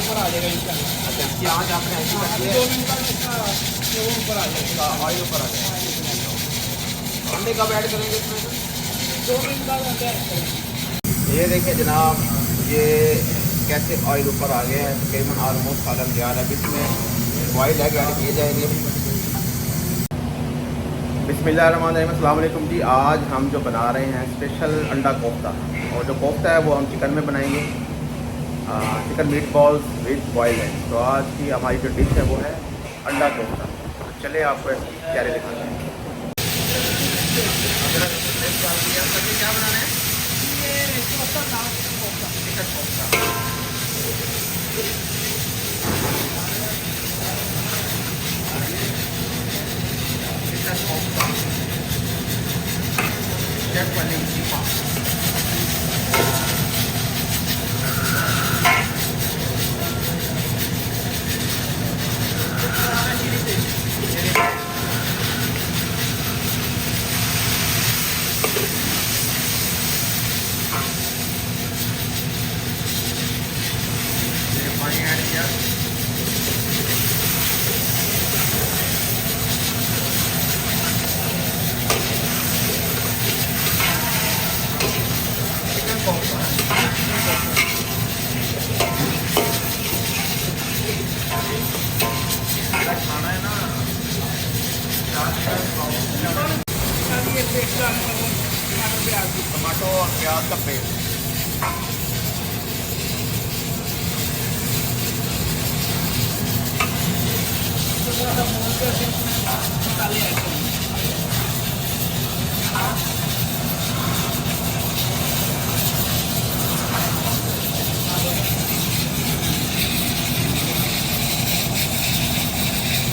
ऊपर आ जाएगा इंशाल्लाह। अच्छा, इसकी आँच आपने ऐसी हाँ, रखी अभी है? 2 मिनट बाद इसका वो ऊपर आ जाएगा। ऑयल ऊपर आ जाएगा। अंडे कब ऐड करेंगे इसमें से? 2 मिनट बाद अंडे ऐड करेंगे। ये देखिए जनाब, ये कैसे ऑयल ऊपर आ गया है, तकरीबन ऑलमोस्ट सालन तैयार है। अब इसमें बॉइल्ड एग ऐड किए जाएंगे। बिस्मिल्लाहिर्रहमानिर्रहीम, अस्सलाम वालेकुम जी। आज हम जो बना रहे हैं स्पेशल अंडा कोफ्ता, और जो कोफ्ता है वो हम चिकन में बनाएंगे, chicken meat balls with boiled egg. तो आज की हमारी जो डिश है वो है अंडा कोफ्ता। तो चलिए आपको कैसे दिखाते हैं। क्या बनाना है? ये कोफ्ता नाम kofta. Chicken kofta. Chicken kofta, chef वाली कीमा। पानी ऐड किया। चिकन कोफ्ता खाना है ना, ये पेस्ट डालने का वो टमाटर प्याज भी। टमाटो और प्याज का पेस्ट। थोड़ा सा मोल के फिर मसाले ऐड करेंगे।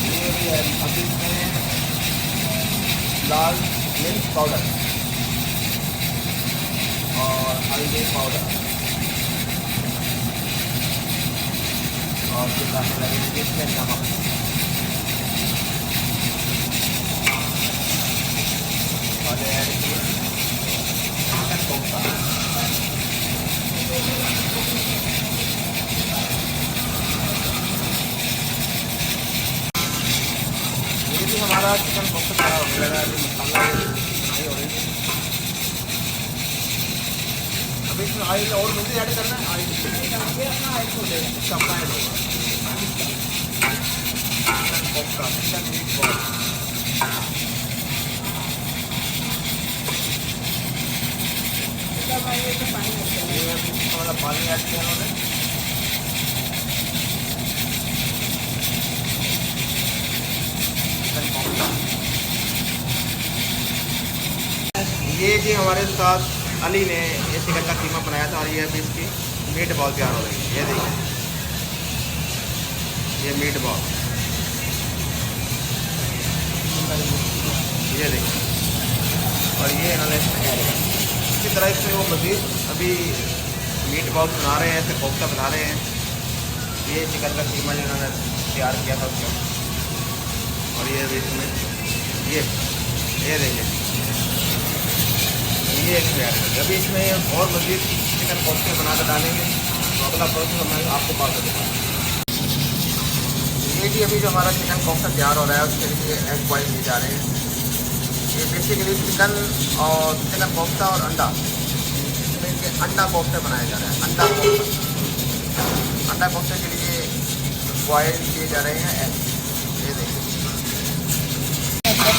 ये भी है अभी इसमें लाल मिर्च पाउडर और हल्दी पाउडर और फिर डालने लगेंगे इसमें नमक। और ऐड किए चिकन कोफ्ता। ये भी हमारा चिकन कोफ्ता तैयार हो गया है। अभी मसाला नहीं हो रही है। अभी इसमें ऑयल और मुझे ऐड करना है। ऑयल ये अपना ऐड कर देगा। इसका अपना ऐड होगा। Chicken kofta, chicken meet ball. इसका मैं ये तो पानी ऐड करेंगे। ये अभी थोड़ा सा पानी ऐड किया उन्होंने। चिकन कोफ्ता। ये जी हमारे साथ अली ने ये चिकन का कीमा बनाया था, और ये अभी इसकी मीट बॉल तैयार हो रही है। ये देखिए, ये मीट बॉल, ये देखिए, और ये इन्होंने इसमें ऐड किया। इसी तरह इसमें वो मज़ीद अभी मीट बॉल बना रहे हैं, ऐसे कोफ्ता बना रहे हैं। ये चिकन का कीमा जो इन्होंने तैयार किया था उसको, और ये अभी इसमें ये देखिए, ये इसमें ऐड करेंगे। अभी इसमें और मज़ीद चिकन कोफ्ते बना कर डालेंगे। तो अगला प्रोसेस मैं आपको बाद में दिखाऊंगा। ये जी अभी जो हमारा चिकन कोफ्ता तैयार हो रहा है उसके लिए एग बॉइल किए जा रहे हैं। ये बेसिकली चिकन और चिकन कोफ्ता और अंडा, इसमें के अंडा कोफ्ते बनाए जा रहे हैं। अंडा कोफ्ता, अंडा कोफ्ते के लिए बॉयल किए जा रहे हैं एग। ये देखिए, अंडा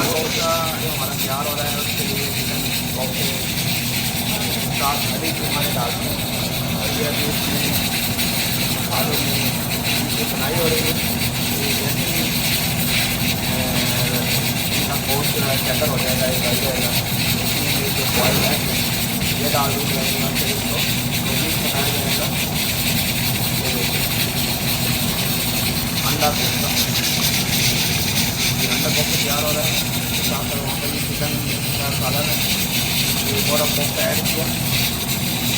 कोफ्ता जो हमारा तैयार हो रहा है उसके लिए चिकन कोफ्ते साथ हरी हमारे डालते हैं। और ये अभी इसमें मसालों में बनाई हो रही है। ये जैसे ही इनका कोस्ट चेकर हो जाएगा, ये गल जाएगा, इसमें ये जो बॉयल है ये डाल दी जाएगा। फिर इसको मिक्स बनाया जाएगा। ये देखिए, अंडा कोफ्ता, ये अंडा कोफ्ता तैयार हो रहा है। साथ में वहाँ पर ये चिकन का सालन है, ये पूरा कोफ्ता ऐड किया।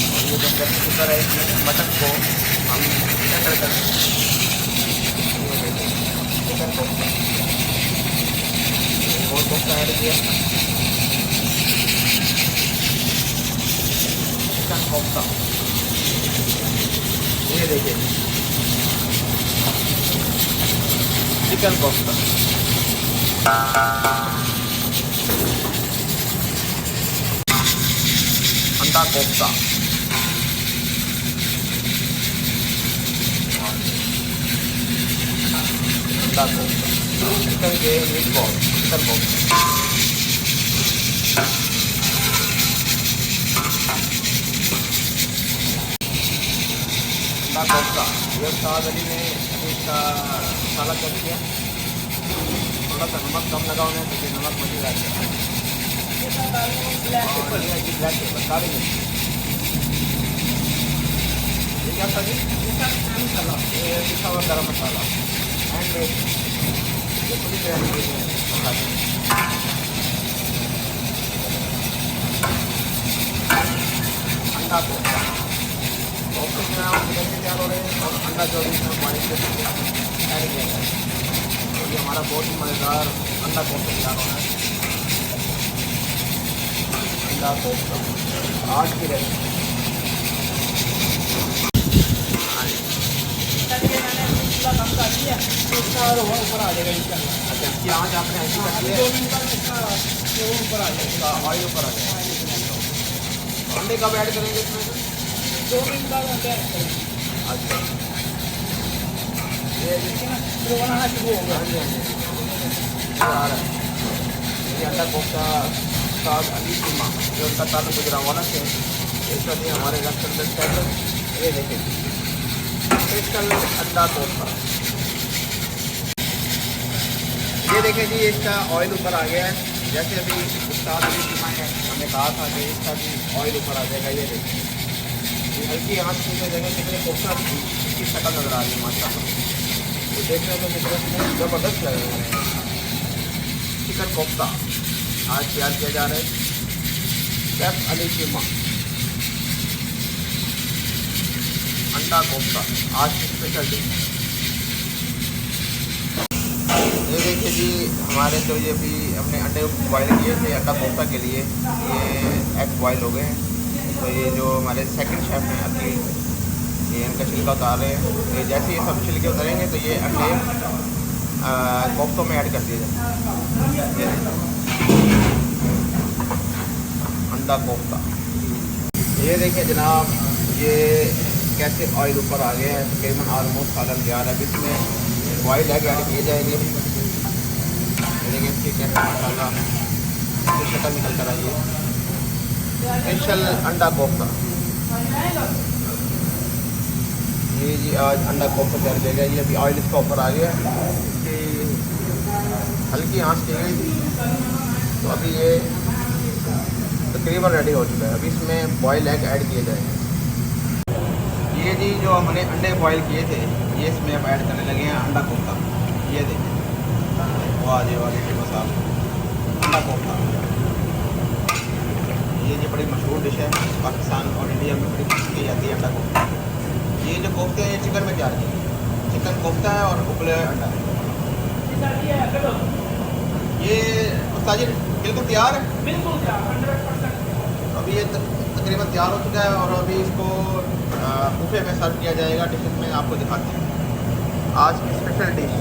और ये जो प्रेशर कुकर है इसमें मटन को हम टेंडर करेंगे। चिकन कोफ्ता और कोफ्ता ऐड किया। चिकन कोफ्ता ये देखिए चिकन कोफ्ता, अंडा कोफ्ता, अंडा कोफ्ता, चिकन के मीट बॉल, चिकन कोफ्ता, अंडा कोफ्ता। ये उस्ताद अली ने अभी इसका मसाला चेक किया, थोड़ा सा नमक कम लगा उन्हें, क्योंकि नमक मछली डाल दिया ब्लैक पेपर बता देंगे। ये क्या था जी? मसाला, ये लिखा हुआ गरम मसाला हैंडमेड, ये पूरी तैयारी की है। अंडा कोफ्ता, कोफ्ते जो है चिकन के तैयार हो रहे हैं और अंडा जो भी इसमें बॉइल करके ऐड किया जाए। तो ये हमारा बहुत ही मज़ेदार अंडा कोफ्ता तैयार हो रहा है। अंडा कोफ्ता आज की रेसिपी। ऊपर आ जाएगा इंशाल्लाह। अच्छा, इसकी आँच आपने ऐसी कर दी है, 2 मिनट बाद इसका ऊपर आ जाएगा, ऑयल ऊपर आ जाएगा। अंडे कब ऐड करेंगे इसमें? 2 मिनट बाद अंडे ऐड करेंगे। अच्छा, ये देखिए ना, तो बनाना शुरू हो गया। हाँ जी हाँ जी, आ रहा है। ये अंडा कोफ्ता उस्ताद अली टीमा, जो उनका ताल्लुक गुजरांवाला से, इस वजह हमारे रेस्टोरेंट में स्पेशल। ये देखिए स्पेशल अंडा कोफ्ता। ये देखें जी, इसका ऑयल ऊपर आ गया है। जैसे अभी उस्ताद अली टीमा ने हमें कहा था कि इसका भी ऑयल ऊपर आ जाएगा। ये देखिए, ये हल्की आँच में जगह कितने खूबसूरत इसकी शक्ल नज़र आ रही है माशाल्लाह। तो देखने में कितने ज़बरदस्त लग रहे हैं। चिकन कोफ्ता आज तैयार किया जा रहा है शेफ अली टीमा। अंडा कोफ्ता आज की स्पेशल डिश। ये देखिए जी, हमारे जो ये भी हमने अंडे बॉयल किए थे अंडा कोफ्ता के लिए, ये एग बॉयल हो गए हैं। तो ये जो हमारे सेकंड शेफ हैं अभी, ये इनका छिलका उतार रहे हैं। ये जैसे ये सब छिलके उतारेंगे तो ये अंडे कोफ्तों में ऐड कर दिए जाए। अंडा कोफ्ता, ये देखिए जनाब, ये कैसे ऑयल ऊपर आ गया है। तकरीबन ऑलमोस्ट सालन तैयार है। अभी इसमें बॉइल्ड एग ऐड किए जाएंगे। देखिए इसकी कैसे माशाल्लाह शक्ल निकल कर आई है। स्पेशल अंडा कोफ्ता, ये जी आज अंडा कोफ्ता तैयार किया गया। ये अभी ऑयल इसका ऊपर आ गया, इसकी हल्की आंच की गई थी, तो अभी ये तकरीबन रेडी हो चुका है। अभी इसमें बॉयल एग ऐड किए जाएंगे। ये जी जो हमने अंडे बॉयल किए थे, ये इसमें अब ऐड करने लगे हैं अंडा कोफ्ता। ये देखिए, वाह जी वाह, देखिए मसाला अंडा कोफ्ता। ये जो बड़ी मशहूर डिश है पाकिस्तान और इंडिया में, बड़ी पसंद की जाती है अंडा कोफ्ता। ये जो कोफ्ते हैं ये चिकन में तैयार किए, चिकन कोफ्ता है और उबले हुए अंडा है। ये उस्ताद जी बिल्कुल तैयार है, बिल्कुल तैयार 100%। अभी ये तकरीबन तैयार हो चुका है और अभी इसको बुफे में सर्व किया जाएगा। डिशेज में आपको दिखाते हैं आज की स्पेशल डिश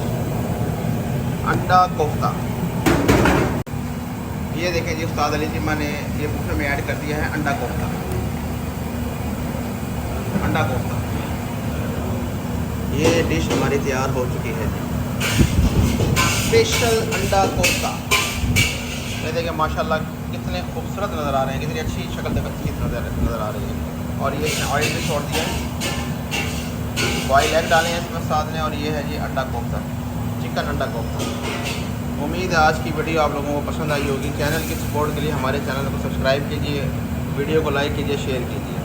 अंडा कोफ्ता। ये देखें जी, उस्ताद अली टीमा ने ये बुफे में ऐड कर दिया है अंडा कोफ्ता। अंडा कोफ्ता, ये डिश हमारी तैयार हो चुकी है जी, स्पेशल अंडा कोफ्ता। ये देखिए माशाल्लाह कितने खूबसूरत नज़र आ रहे हैं, कितनी अच्छी शक्ल नज़र आ रही है। और ये इसने ऑयल भी छोड़ दिया है, बॉयल एग डाले हैं इसमें साथ में। और ये है जी अंडा कोफ्ता, चिकन अंडा कोफ्ता। उम्मीद है आज की वीडियो आप लोगों को पसंद आई होगी। चैनल की सपोर्ट के लिए हमारे चैनल को सब्सक्राइब कीजिए, वीडियो को लाइक कीजिए, शेयर कीजिए।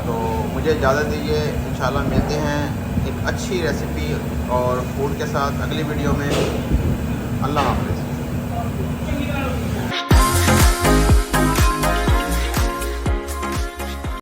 तो मुझे इजाज़त दीजिए, इंशाल्लाह मिलते हैं एक अच्छी रेसिपी और फूड के साथ अगली वीडियो में। अल्लाह हाफ़िज़।